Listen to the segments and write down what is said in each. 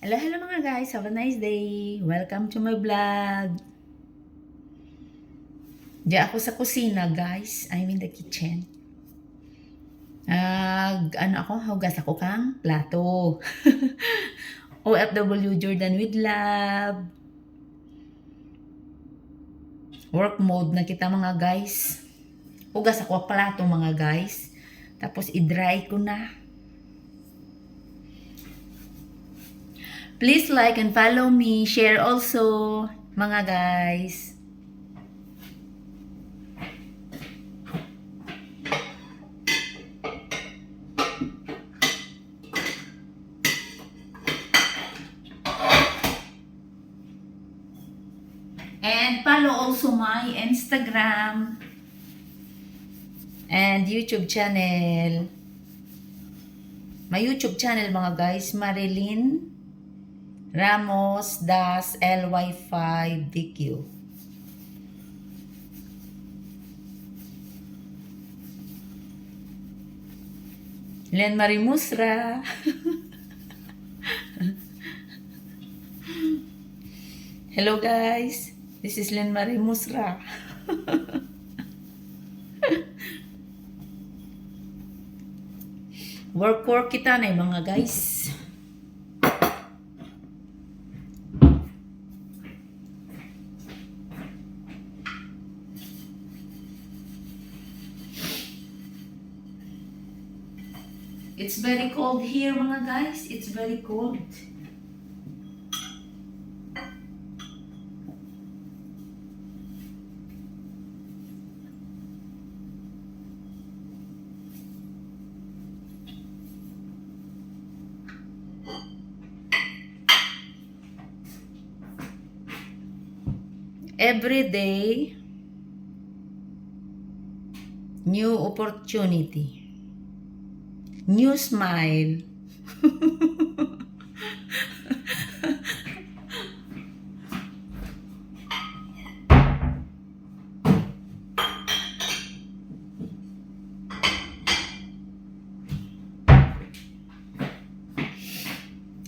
Hello, hello mga guys. Have a nice day. Welcome to my vlog. Diyan ako sa kusina, guys. I'm in the kitchen. Hugas ako kang plato. OFW Jordan with love. Work mode na kita mga guys. Hugas ako plato mga guys. Tapos i-dry ko na. Please like and follow me. Share also, mga guys. And follow also my Instagram and YouTube channel. My YouTube channel mga guys, Marilyn Ramos Das LY5DQ. Len Marie Musra. Hello guys, this is Len Marie Musra. Work kita na mga guys. It's very cold here mga guys. It's very cold. Every day, new opportunity. New smile.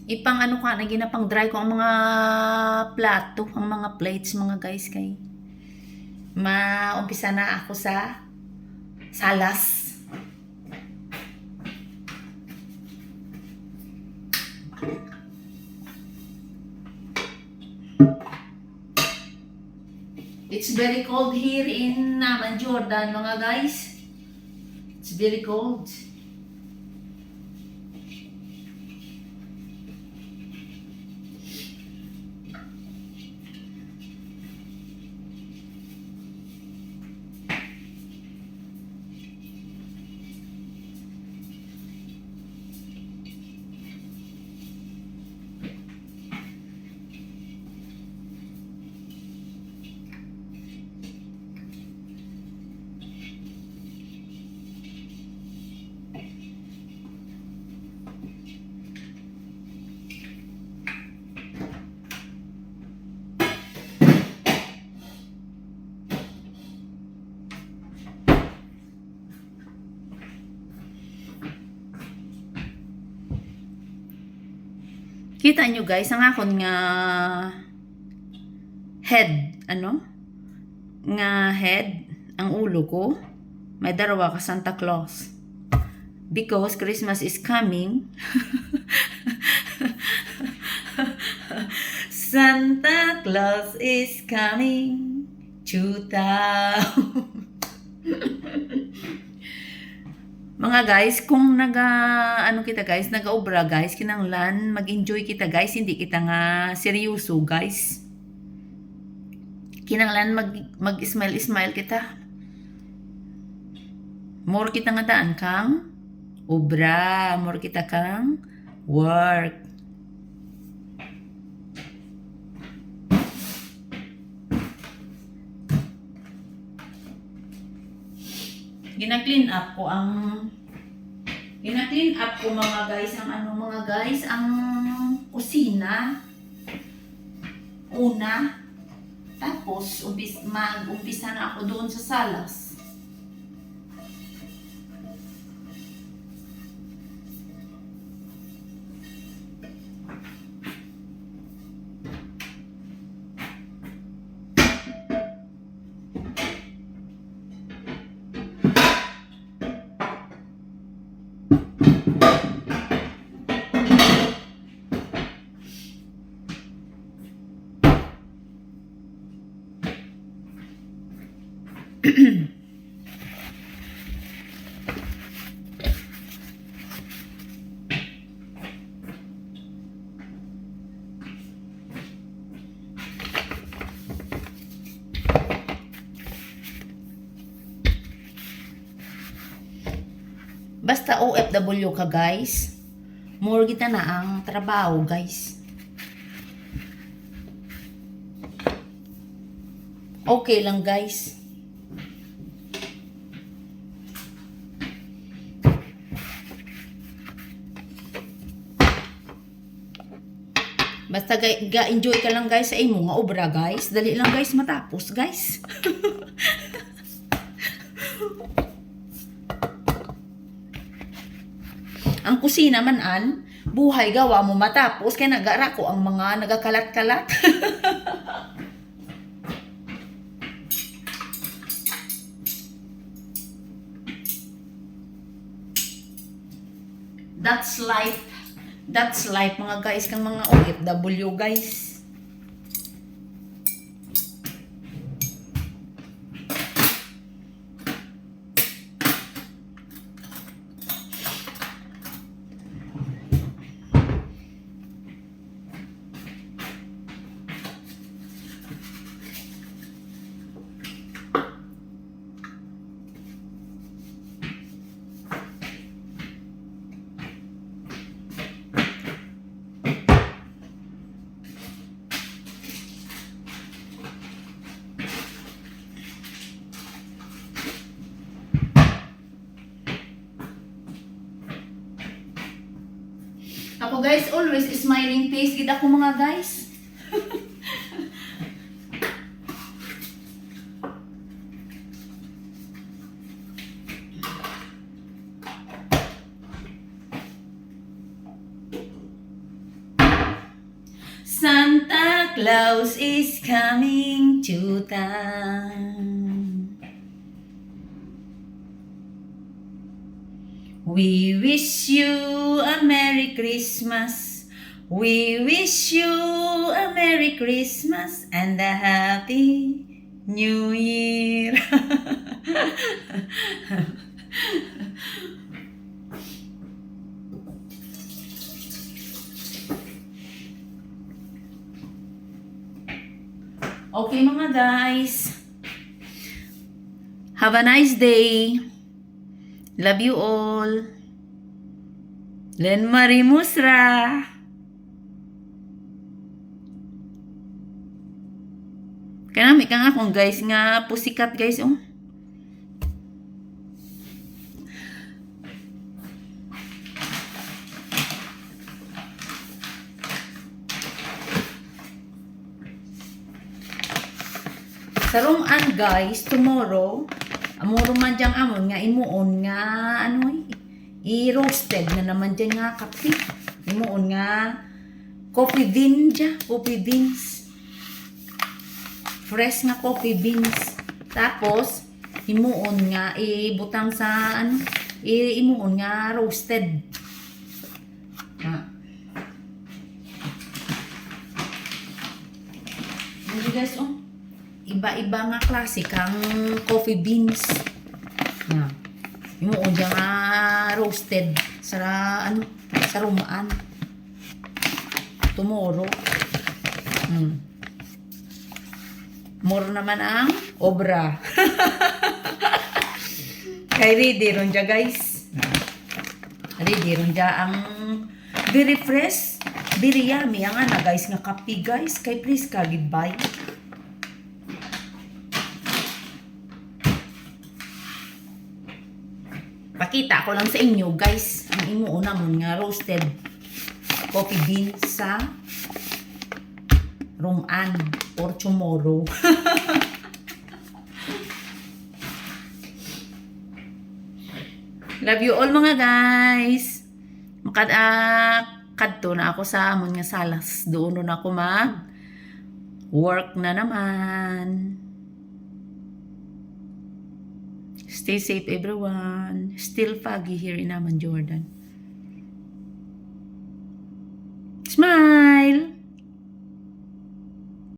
Ipang ano ka, ginapang dry ko ang mga plato, ang mga plates mga guys kay. Maumpisa na ako sa salas. It's very cold here in Jordan mga guys. It's very cold. Kita nyo guys, ang akon nga head, head, ang ulo ko, may darawa ka Santa Claus. Because Christmas is coming. Santa Claus is coming to town. Mga guys, kung nag-obra guys, kinanglan, mag-enjoy kita guys, hindi kita nga seryoso guys. Kinanglan mag-smile kita. More kita nga daan kang obra, more kita kang work. Gina-clean up ko mga guys ang kusina. Una, tapos mag-umpisa na ako doon sa salas. Basta OFW ka guys, more kita na ang trabaho guys. Okay lang guys. Basta ga-enjoy ka lang guys sa imo nga obra guys. Dali lang guys matapos guys. Ang kusina man an, buhay gawa mo matapos kaya nagara ko ang mga nagakalat-kalat. That's life. That's life mga guys kang mga OFW guys. Ako guys, always smiling face gid ako mga guys. Santa Claus is coming to town. We wish you a Merry Christmas. We wish you a Merry Christmas and a Happy New Year. Okay mga guys. Have a nice day. Love you all. Len Marie Musra. Kanami ka nga akong guys nga pusikat guys oh. Sarungan guys tomorrow. Amuro man diyang amon nga imuon nga ano i-roasted na naman dyan nga kape. Imuon nga coffee bean dyan. Coffee beans. Fresh nga coffee beans. Tapos imuon nga ibutang sa ano imuon nga roasted. Ano guys oh. Iba-iba nga klase kang coffee beans. Na. Imuon dyan nga roasted sa ano sa rumaan. Tomorrow. More naman ang obra. Kay ready ron dyan guys. Ready ron dyan ang very fresh, very yummy ang ana guys nga kape guys. Kay please ka goodbye. Pakita ko lang sa inyo guys ang imuon namon nga roasted coffee beans sa rumaan or tomorrow. Love you all mga guys. Kadto na ako sa amon nga salas. Doon na ako mag work na naman. Stay safe everyone. Still foggy here in Amman, Jordan. Smile!